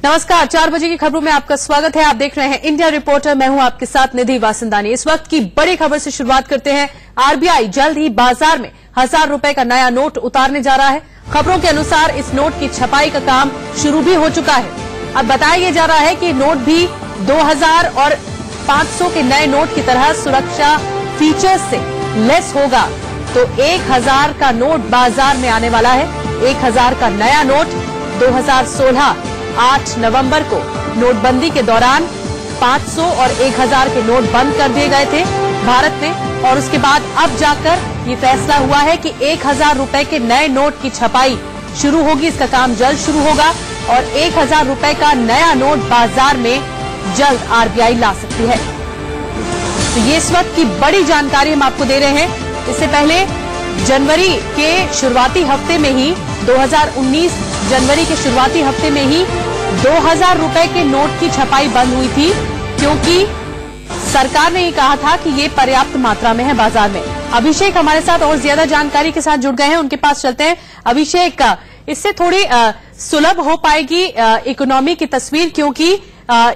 नमस्कार, 4 बजे की खबरों में आपका स्वागत है। आप देख रहे हैं इंडिया रिपोर्टर। मैं हूं आपके साथ निधि वासंदानी। इस वक्त की बड़ी खबर से शुरुआत करते हैं। आरबीआई जल्द ही बाजार में 1000 रुपए का नया नोट उतारने जा रहा है। खबरों के अनुसार इस नोट की छपाई का काम शुरू भी हो चुका है। अब बताया जा रहा है कि नोट भी 2000 और 500 के नए नोट की तरह सुरक्षा फीचर्स से लेस होगा। तो 1000 का नोट बाजार में आने वाला है। 1000 का नया नोट 2016 8 नवंबर को नोटबंदी के दौरान 500 और 1000 के नोट बंद कर दिए गए थे भारत में, और उसके बाद अब जाकर ये फैसला हुआ है कि 1000 रुपए के नए नोट की छपाई शुरू होगी। इसका काम जल्द शुरू होगा और 1000 रुपए का नया नोट बाजार में जल्द आरबीआई ला सकती है। तो ये इस वक्त की बड़ी जानकारी हम आपको दे रहे हैं। इससे पहले जनवरी के शुरुआती हफ्ते में ही 2019 जनवरी के शुरुआती हफ्ते में ही 2000 रुपए के नोट की छपाई बंद हुई थी, क्योंकि सरकार ने ये कहा था कि ये पर्याप्त मात्रा में है बाजार में। अभिषेक हमारे साथ और ज्यादा जानकारी के साथ जुड़ गए हैं, उनके पास चलते हैं। अभिषेक, इससे थोड़ी सुलभ हो पाएगी इकोनॉमी की तस्वीर, क्योंकि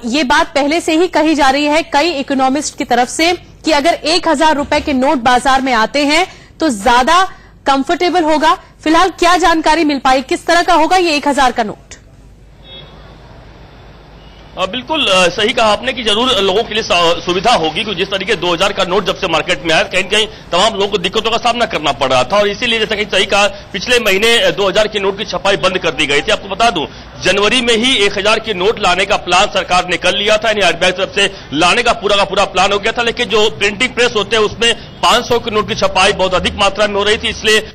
ये बात पहले से ही कही जा रही है कई इकोनॉमिस्ट की तरफ से कि अगर 1000 रुपए के नोट बाजार में आते हैं तो ज्यादा कंफर्टेबल होगा। फिलहाल क्या जानकारी मिल पाई, किस तरह का होगा ये 1000 का नोट? बिल्कुल सही कहा आपने कि जरूर लोगों के लिए सुविधा होगी, क्योंकि जिस तरीके 2000 का नोट जब से मार्केट में आया कहीं कहीं तमाम लोगों को दिक्कतों का सामना करना पड़ रहा था, और इसीलिए जैसा कि सही कहा पिछले महीने 2000 के नोट की छपाई बंद कर दी गई थी। आपको बता दूं, जनवरी में ही 1000 के नोट लाने का प्लान सरकार ने कर लिया था, यानी आरबीआई की तरफ से लाने का पूरा प्लान हो गया था, लेकिन जो प्रिंटिंग प्रेस होते हैं उसमें 500 के नोट की छपाई बहुत अधिक मात्रा में हो रही थी, इसलिए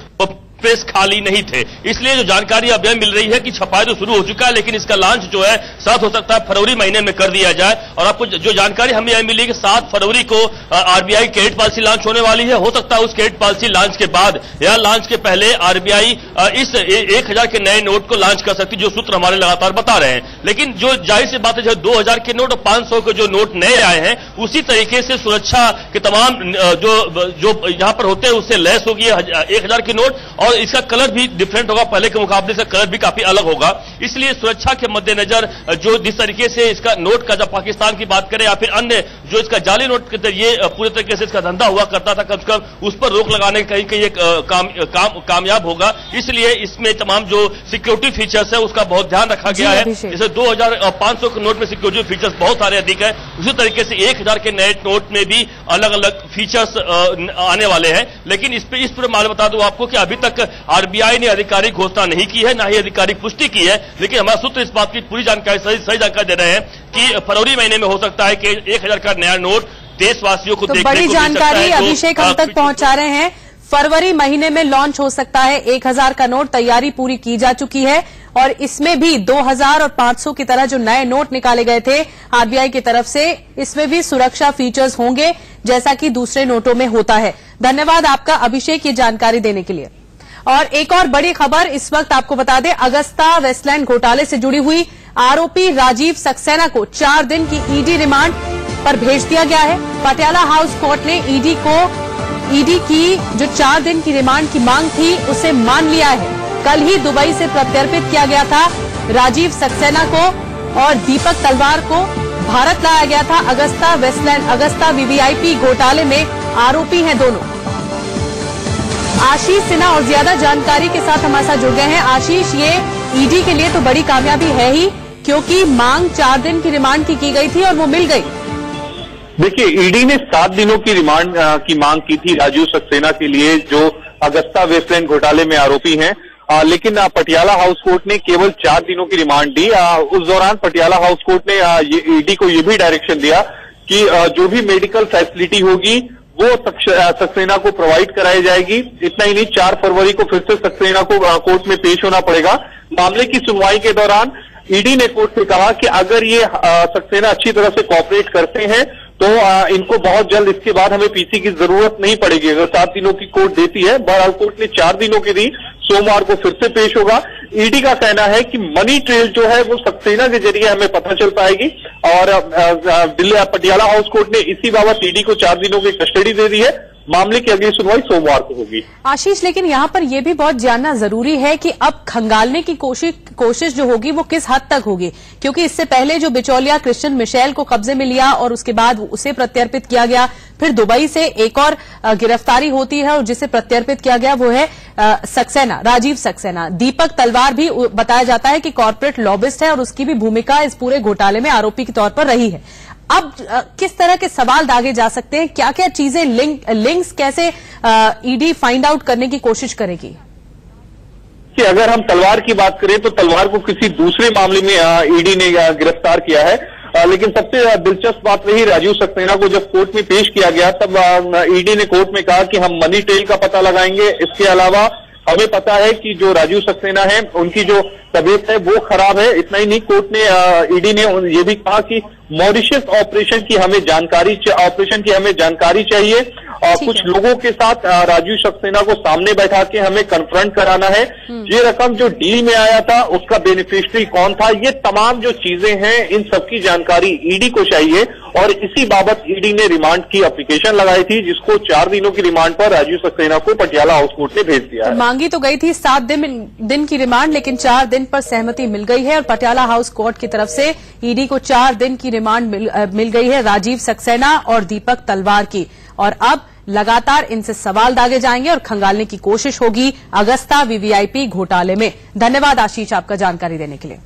प्रेस खाली नहीं थे। इसलिए जो जानकारी अब यह मिल रही है कि छपाई तो शुरू हो चुका है, लेकिन इसका लॉन्च जो है 7 हो सकता है फरवरी महीने में कर दिया जाए। और आपको जो जानकारी हमें यह मिली कि 7 फरवरी को आरबीआई क्रेडिट पॉलिसी लॉन्च होने वाली है। हो सकता है उस क्रेडिट पॉलिसी लॉन्च के बाद या लॉन्च के पहले आरबीआई इस 1000 के नए नोट को लॉन्च कर सकती, जो सूत्र हमारे लगातार बता रहे हैं। लेकिन जो जाहिर सी बात है, जो 2000 के नोट और 500 के जो नोट नए आए हैं, उसी तरीके से सुरक्षा के तमाम जो यहां पर होते हैं उससे लेस होगी 1000 के नोट, और इसका कलर भी डिफरेंट होगा, पहले के मुकाबले से कलर भी काफी अलग होगा। इसलिए सुरक्षा के मद्देनजर जो जिस तरीके से इसका नोट का, जब पाकिस्तान की बात करें या फिर अन्य जो इसका जाली नोट के ये पूरे तरीके से इसका धंधा हुआ करता था, कम से कम उस पर रोक लगाने कहीं कहीं एक कामयाब होगा। इसलिए इसमें तमाम जो सिक्योरिटी फीचर्स है उसका बहुत ध्यान रखा गया है। जैसे 2000 और 500 के नोट में सिक्योरिटी फीचर्स बहुत सारे अधिक है, उसी तरीके से 1000 के नए नोट में भी अलग अलग फीचर्स आने वाले हैं। लेकिन इस पर मालूम बता दूं आपको कि अभी तक आरबीआई ने आधिकारिक घोषणा नहीं की है, ना ही आधिकारिक पुष्टि की है, लेकिन हमारा सूत्र इस बात की पूरी जानकारी सही जानकारी दे रहे हैं कि फरवरी महीने में हो सकता है कि 1000 का नया नोट देशवासियों को देखने को बड़ी जानकारी अभिषेक हम तक पहुंचा रहे हैं। फरवरी महीने में लॉन्च हो सकता है 1000 का नोट। तैयारी पूरी की जा चुकी है और इसमें भी 2000 और 500 की तरह जो नए नोट निकाले गए थे आरबीआई की तरफ से, इसमें भी सुरक्षा फीचर्स होंगे जैसा कि दूसरे नोटों में होता है। धन्यवाद आपका अभिषेक ये जानकारी देने के लिए। और एक और बड़ी खबर इस वक्त आपको बता दें, अगस्ता वेस्टलैंड घोटाले से जुड़ी हुई आरोपी राजीव सक्सेना को 4 दिन की ईडी रिमांड पर भेज दिया गया है। पटियाला हाउस कोर्ट ने ईडी की जो 4 दिन की रिमांड की मांग थी उसे मान लिया है। कल ही दुबई से प्रत्यर्पित किया गया था राजीव सक्सेना को और दीपक तलवार को भारत लाया गया था। अगस्ता वेस्टलैंड अगस्ता वीवीआईपी घोटाले में आरोपी हैं दोनों। आशीष सिन्हा और ज्यादा जानकारी के साथ हमारे साथ जुड़ गए हैं। आशीष, ये ईडी के लिए तो बड़ी कामयाबी है ही, क्योंकि मांग 4 दिन की रिमांड की गई थी और वो मिल गई। देखिए, ईडी ने 7 दिनों की रिमांड की मांग की थी राजीव सक्सेना के लिए, जो अगस्ता वेस्टलैंड घोटाले में आरोपी हैं, लेकिन पटियाला हाउस कोर्ट ने केवल 4 दिनों की रिमांड दी। उस दौरान पटियाला हाउस कोर्ट ने ईडी को ये भी डायरेक्शन दिया कि जो भी मेडिकल फैसिलिटी होगी वो सक्सेना को प्रोवाइड कराई जाएगी। इतना ही नहीं, 4 फरवरी को फिर से सक्सेना को कोर्ट में पेश होना पड़ेगा। मामले की सुनवाई के दौरान ईडी ने कोर्ट से कहा कि अगर ये सक्सेना अच्छी तरह से कॉपरेट करते हैं तो इनको बहुत जल्द इसके बाद हमें पीसी की जरूरत नहीं पड़ेगी। अगर 7 दिनों की कोर्ट देती है, बहरहाल कोर्ट ने 4 दिनों की दी, सोमवार को फिर से पेश होगा। ईडी का कहना है कि मनी ट्रेल जो है वो सक्सेना के जरिए हमें पता चल पाएगी, और दिल्ली पटियाला हाउस कोर्ट ने इसी बाबत ईडी को 4 दिनों की कस्टडी दे दी है। मामले की अगली सुनवाई सोमवार को होगी। आशीष, लेकिन यहाँ पर यह भी बहुत जानना जरूरी है कि अब खंगालने की कोशिश जो होगी वो किस हद तक होगी, क्योंकि इससे पहले जो बिचौलिया क्रिश्चियन मिशेल को कब्जे में लिया और उसके बाद उसे प्रत्यर्पित किया गया, फिर दुबई से एक और गिरफ्तारी होती है और जिसे प्रत्यर्पित किया गया वो है सक्सेना, राजीव सक्सेना। दीपक तलवार भी बताया जाता है कि कॉर्पोरेट लॉबिस्ट है और उसकी भी भूमिका इस पूरे घोटाले में आरोपी के तौर पर रही है। अब किस तरह के सवाल दागे जा सकते हैं, क्या क्या चीजें लिंक्स कैसे ईडी फाइंड आउट करने की कोशिश करेगी? कि अगर हम तलवार की बात करें तो तलवार को किसी दूसरे मामले में ईडी ने गिरफ्तार किया है, लेकिन सबसे दिलचस्प बात रही राजीव सक्सेना को जब कोर्ट में पेश किया गया तब ईडी ने कोर्ट में कहा कि हम मनी ट्रेल का पता लगाएंगे। इसके अलावा हमें पता है कि जो राजीव सक्सेना है उनकी जो तबीयत है वो खराब है। इतना ही नहीं, कोर्ट ने ईडी ने ये भी कहा कि मॉरिशस ऑपरेशन की हमें जानकारी चाहिए और कुछ लोगों के साथ राजीव सक्सेना को सामने बैठा के हमें कन्फ्रंट कराना है। ये रकम जो डील में आया था उसका बेनिफिशियरी कौन था, ये तमाम जो चीजें हैं इन सबकी जानकारी ईडी को चाहिए और इसी बाबत ईडी ने रिमांड की एप्लीकेशन लगाई थी, जिसको 4 दिनों की रिमांड पर राजीव सक्सेना को पटियाला हाउस कोर्ट ने भेज दिया है। मांगी तो गई थी 7 दिन की रिमांड, लेकिन 4 दिन पर सहमति मिल गई है और पटियाला हाउस कोर्ट की तरफ से ईडी को 4 दिन की रिमांड मिल गई है राजीव सक्सेना और दीपक तलवार की। और अब लगातार इनसे सवाल दागे जाएंगे और खंगालने की कोशिश होगी अगस्ता वीवीआईपी घोटाले में। धन्यवाद आशीष आपका जानकारी देने के लिए।